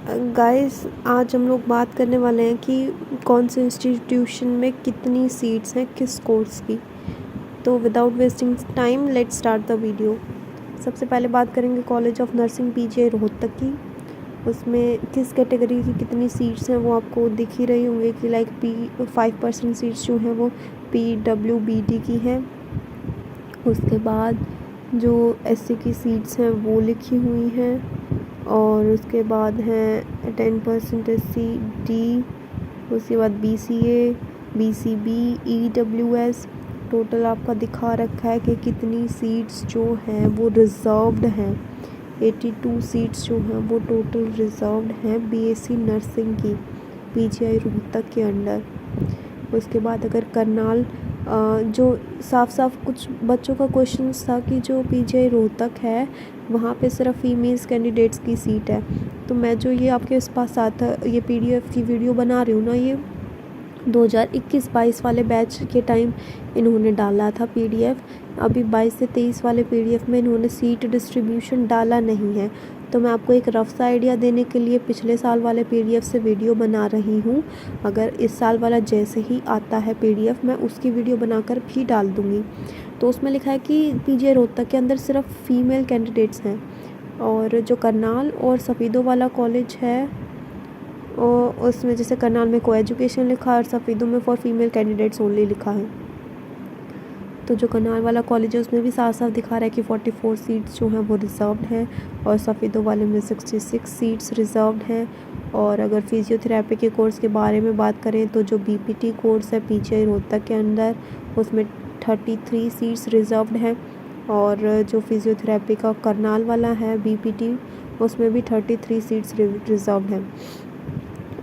Guys आज हम लोग बात करने वाले हैं कि कौन से इंस्टीट्यूशन में कितनी सीट्स हैं किस कोर्स की। तो without wasting time let's start the video. सबसे पहले बात करेंगे college of nursing PGI Rohtak की। उसमें किस कैटेगरी की कितनी सीट्स हैं वो आपको दिख ही रही होंगी कि लाइक 5% सीट्स जो हैं वो PWBD की हैं। उसके बाद जो SC की सीट्स हैं वो लिखी हुई हैं और उसके बाद हैं 10% SC/D। उसके बाद BCA, BCB, EWS। टोटल आपका दिखा रखा है कि कितनी सीट्स जो हैं वो रिज़र्व्ड हैं। 82 सीट्स जो हैं वो टोटल रिज़र्व्ड हैं BSc नर्सिंग की पीजीआई रोहतक के अंडर। उसके बाद अगर करनाल जो साफ कुछ बच्चों का क्वेश्चन था कि जो पीजीआई रोहतक है वहाँ पे सिर्फ फीमेल्स कैंडिडेट्स की सीट है। तो मैं जो ये आपके पास आता ये PDF की वीडियो बना रही हूँ ना, ये 2021-22 वाले बैच के टाइम इन्होंने डाला था PDF। अभी 22 से 23 वाले PDF में इन्होंने सीट डिस्ट्रीब्यूशन डाला नहीं है। तो मैं आपको एक रफ सा आइडिया देने के लिए पिछले साल वाले PDF से वीडियो बना रही हूँ। अगर इस साल वाला जैसे ही आता है PDF मैं उसकी वीडियो बनाकर भी डाल दूँगी। तो उसमें लिखा है कि पीजीआई रोहतक के अंदर सिर्फ फीमेल कैंडिडेट्स हैं। और जो करनाल और सफ़ीदों वाला कॉलेज है और उसमें जैसे करनाल में को एजुकेशन लिखा है और सफ़ीदों में फॉर फीमेल कैंडिडेट्स ओनली लिखा है। तो जो करनाल वाला कॉलेज है उसमें भी साफ दिखा रहा है कि 44 सीट्स जो हैं वो रिज़र्व्ड हैं और सफ़ीदों वाले में 66 सीट्स रिज़र्व्ड हैं। और अगर फिजियोथेरेपी के कोर्स के बारे में बात करें तो जो BPT कोर्स है पीजीआई रोहतक के अंदर उसमें 33 सीट्स रिज़र्व्ड हैं। और जो फिजियोथेरेपी का करनाल वाला है BPT उसमें भी 33 सीट्स रिज़र्व्ड हैं।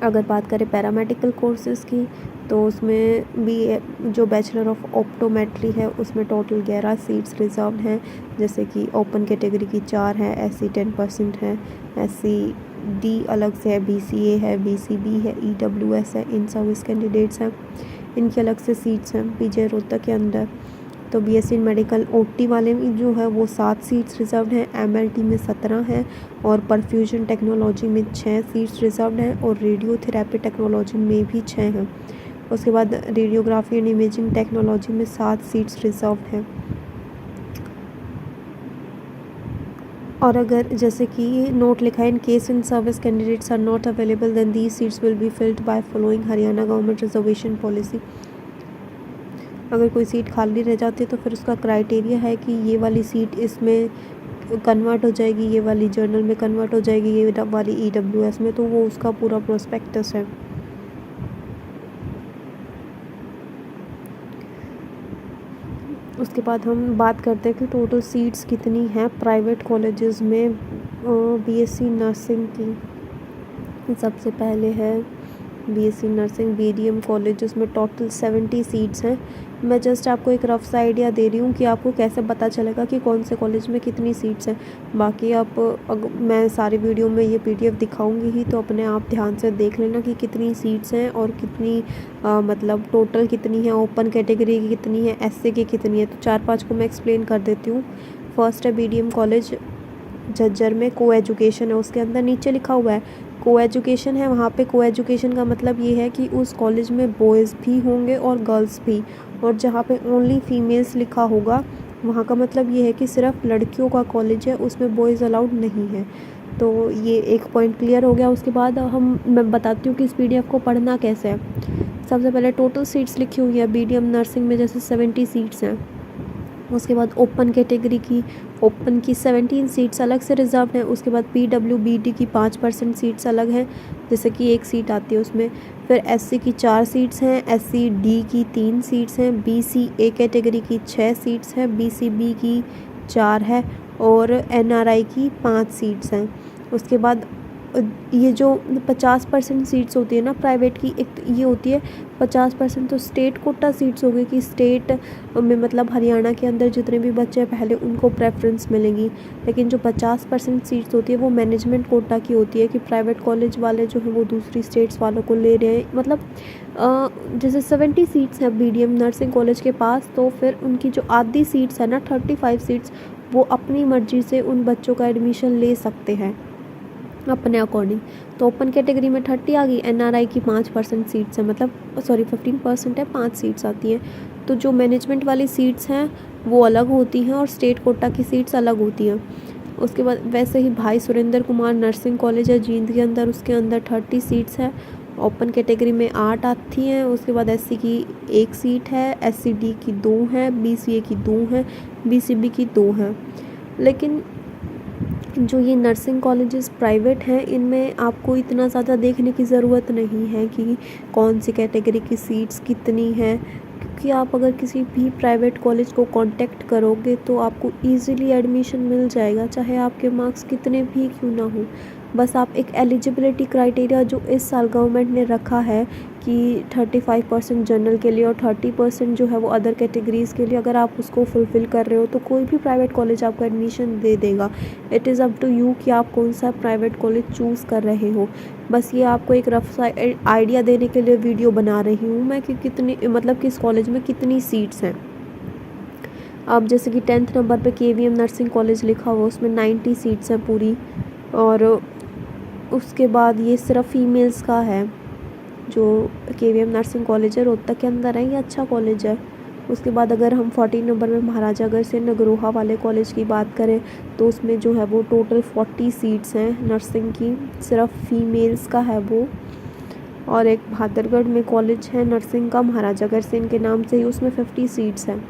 अगर बात करें पैरामेडिकल कोर्सेज़ की तो उसमें भी जो बैचलर ऑफ ऑप्टोमेट्री है उसमें टोटल 11 सीट्स रिज़र्व्ड हैं। जैसे कि ओपन कैटेगरी की 4 हैं, SC 10% है, SC/D अलग से है, BCA है, BCB है, EWS है, इन सर्विस कैंडिडेट्स हैं, इनकी अलग से सीट्स हैं पीजीआई रोहतक के अंदर। तो BSc मेडिकल OT वाले में जो है वो 7 सीट्स रिज़र्व्ड हैं, MLT में 17 हैं और परफ्यूजन टेक्नोलॉजी में 6 सीट्स रिज़र्व्ड हैं और रेडियोथेरेपी टेक्नोलॉजी में भी 6 हैं। उसके बाद रेडियोग्राफी एंड इमेजिंग टेक्नोलॉजी में 7 सीट्स रिज़र्व्ड हैं। और अगर जैसे कि नोट लिखा है in case in service candidates are not available then these seats will be filled by following Haryana government reservation policy. अगर कोई सीट खाली रह जाती है तो फिर उसका क्राइटेरिया है कि ये वाली सीट इसमें कन्वर्ट हो जाएगी, ये वाली जर्नल में कन्वर्ट हो जाएगी, ये वाली EWS में, तो वो उसका पूरा प्रोस्पेक्टस है। उसके बाद हम बात करते हैं कि टोटल सीट्स कितनी हैं प्राइवेट कॉलेजेस में BSc नर्सिंग की। सबसे पहले है BSc नर्सिंग BDM कॉलेज, उसमें टोटल 70 सीट्स हैं। मैं जस्ट आपको एक रफ सा आइडिया दे रही हूँ कि आपको कैसे पता चलेगा कि कौन से कॉलेज में कितनी सीट्स हैं। बाकी आप मैं सारी वीडियो में ये PDF दिखाऊंगी ही, तो अपने आप ध्यान से देख लेना कि कितनी सीट्स हैं और कितनी मतलब टोटल कितनी है, ओपन कैटेगरी की कितनी है, SC की कितनी है। तो 4-5 को मैं एक्सप्लेन कर देती हूँ। फर्स्ट है BDM कॉलेज झज्जर में को एजुकेशन है, उसके अंदर नीचे लिखा हुआ है को एजुकेशन है। वहाँ पे को एजुकेशन का मतलब ये है कि उस कॉलेज में बॉयज़ भी होंगे और गर्ल्स भी, और जहाँ पे ओनली फीमेल्स लिखा होगा वहाँ का मतलब ये है कि सिर्फ लड़कियों का कॉलेज है, उसमें बॉयज़ अलाउड नहीं है। तो ये एक पॉइंट क्लियर हो गया। उसके बाद मैं बताती हूँ कि इस PDF को पढ़ना कैसे है। सबसे पहले टोटल सीट्स लिखी हुई है BDM नर्सिंग में जैसे 70 सीट्स हैं। उसके बाद ओपन कैटेगरी की ओपन की 17 सीट्स अलग से रिज़र्व हैं। उसके बाद PWBD की 5% सीट्स अलग हैं, जैसे कि एक सीट आती है उसमें। फिर SC की 4 सीट्स हैं, SC/D की 3 सीट्स हैं, BCA कैटेगरी की 6 सीट्स हैं, BCB की 4 है और NRI की 5 सीट्स हैं। उसके बाद ये जो 50% सीट्स होती है ना प्राइवेट की, एक तो ये होती है 50% तो स्टेट कोटा सीट्स हो गई कि स्टेट में मतलब हरियाणा के अंदर जितने भी बच्चे हैं पहले उनको प्रेफरेंस मिलेगी। लेकिन जो 50% सीट्स होती है वो मैनेजमेंट कोटा की होती है कि प्राइवेट कॉलेज वाले जो हैं वो दूसरी स्टेट्स वालों को ले रहे हैं। मतलब जैसे 70 सीट्स हैं BDM नर्सिंग कॉलेज के पास, तो फिर उनकी जो आधी सीट्स है ना 35 सीट्स वो अपनी मर्जी से उन बच्चों का एडमिशन ले सकते हैं। अपने अकॉर्डिंग। तो ओपन कैटेगरी में 30 आ गई, एनआरआई की 5% सीट्स हैं, मतलब सॉरी 15% है, 5 सीट्स आती हैं। तो जो मैनेजमेंट वाली सीट्स हैं वो अलग होती हैं और स्टेट कोटा की सीट्स अलग होती हैं। उसके बाद वैसे ही भाई सुरेंद्र कुमार नर्सिंग कॉलेज है जींद के अंदर, उसके अंदर 30 सीट्स हैं। ओपन कैटेगरी में 8 आती हैं। उसके बाद एससी की 1 सीट है, एससीडी की 2 हैं, बीसीए की 2 हैं, बीसीबी की 2 हैं। लेकिन जो ये नर्सिंग कॉलेजेस प्राइवेट हैं इनमें आपको इतना ज़्यादा देखने की ज़रूरत नहीं है कि कौन सी कैटेगरी की सीट्स कितनी हैं, क्योंकि आप अगर किसी भी प्राइवेट कॉलेज को कांटेक्ट करोगे तो आपको इजीली एडमिशन मिल जाएगा, चाहे आपके मार्क्स कितने भी क्यों ना हो। बस आप एक एलिजिबिलिटी क्राइटेरिया जो इस साल गवर्नमेंट ने रखा है कि 35% जनरल के लिए और 30% जो है वो अदर कैटेगरीज़ के लिए, अगर आप उसको फुलफ़िल कर रहे हो तो कोई भी प्राइवेट कॉलेज आपको एडमिशन दे देगा। It is up to you कि आप कौन सा प्राइवेट कॉलेज चूज़ कर रहे हो। बस ये आपको एक रफ सा आइडिया देने के लिए वीडियो बना रही हूँ मैं कि कितनी, मतलब किस कॉलेज में कितनी सीट्स हैं। अब जैसे कि 10th नंबर पे केवीएम नर्सिंग कॉलेज लिखा हुआ, उसमें 90 सीट्स हैं पूरी। और उसके बाद ये सिर्फ फीमेल्स का है, जो केवीएम नर्सिंग कॉलेज है रोहतक के अंदर है, ये अच्छा कॉलेज है। उसके बाद अगर हम 14 नंबर में महाराजा अग्रसेन नगरोहा वाले कॉलेज की बात करें तो उसमें जो है वो टोटल 40 सीट्स हैं नर्सिंग की, सिर्फ फीमेल्स का है वो। और एक बहादुरगढ़ में कॉलेज है नर्सिंग का महाराजा अग्रसेन के नाम से ही, उसमें 50 सीट्स हैं।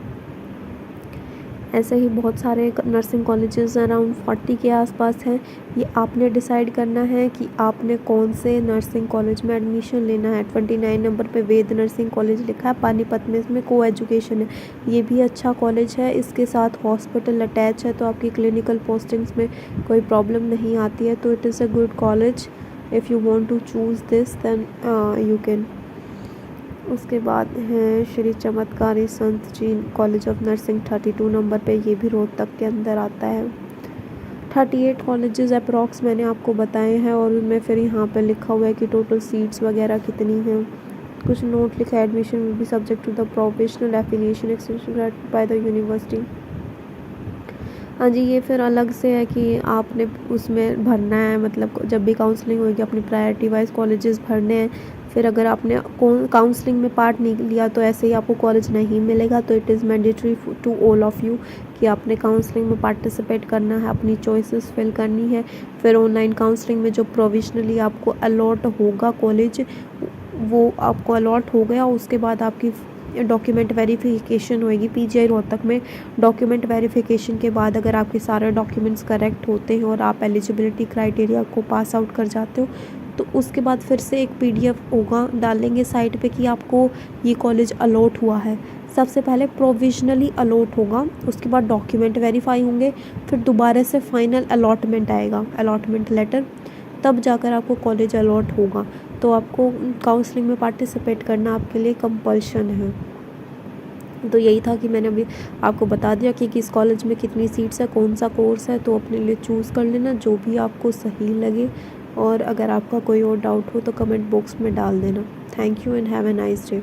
ऐसे ही बहुत सारे नर्सिंग कॉलेजेस अराउंड 40 के आसपास हैं। ये आपने डिसाइड करना है कि आपने कौन से नर्सिंग कॉलेज में एडमिशन लेना है। 29 नंबर पे वेद नर्सिंग कॉलेज लिखा है पानीपत में, इसमें को एजुकेशन है, ये भी अच्छा कॉलेज है। इसके साथ हॉस्पिटल अटैच है तो आपकी क्लिनिकल पोस्टिंग्स में कोई प्रॉब्लम नहीं आती है। तो it is a good college, if you want to choose this then you can. उसके बाद है Shri Chamatkari Sant ji college of nursing 32 नंबर पे, ये भी रोहतक के अंदर आता है। 38 कॉलेजेस अप्रॉक्स मैंने आपको बताए हैं और उनमें फिर यहाँ पे लिखा हुआ है कि टोटल सीट्स वगैरह कितनी हैं। कुछ नोट लिखा है, admission will be subject to the professional affiliation extension by the university. हाँ जी, ये फिर अलग से है कि आपने उसमें भरना है, मतलब जब भी काउंसलिंग होगी अपनी प्रायोरिटी वाइज कॉलेजेस भरने हैं। फिर अगर आपने काउंसलिंग में पार्ट नहीं लिया तो ऐसे ही आपको कॉलेज नहीं मिलेगा। तो it is mandatory to all of you कि आपने काउंसलिंग में पार्टिसिपेट करना है, अपनी चॉइसेस फिल करनी है। फिर ऑनलाइन काउंसलिंग में जो प्रोविजनली आपको अलॉट होगा कॉलेज, वो आपको अलॉट हो गया। उसके बाद आपकी डॉक्यूमेंट वेरिफिकेशन होएगी पीजीआई रोहतक में। डॉक्यूमेंट वेरिफिकेशन के बाद अगर आपके सारे डॉक्यूमेंट्स करेक्ट होते हैं और आप एलिजिबिलिटी क्राइटेरिया को पास आउट कर जाते हो तो उसके बाद फिर से एक पीडीएफ होगा, डालेंगे साइट पे कि आपको ये कॉलेज अलॉट हुआ है। सबसे पहले प्रोविजनली अलॉट होगा, उसके बाद डॉक्यूमेंट वेरीफाई होंगे, फिर दोबारा से फाइनल अलॉटमेंट आएगा, अलॉटमेंट लेटर, तब जाकर आपको कॉलेज अलॉट होगा। तो आपको काउंसलिंग में पार्टिसिपेट करना आपके लिए कंपल्शन है। तो यही था कि मैंने अभी आपको बता दिया कि किस कॉलेज में कितनी सीट्स है, कौन सा कोर्स है। तो अपने लिए चूज़ कर लेना जो भी आपको सही लगे। और अगर आपका कोई और डाउट हो तो कमेंट बॉक्स में डाल देना। Thank you and have a nice day.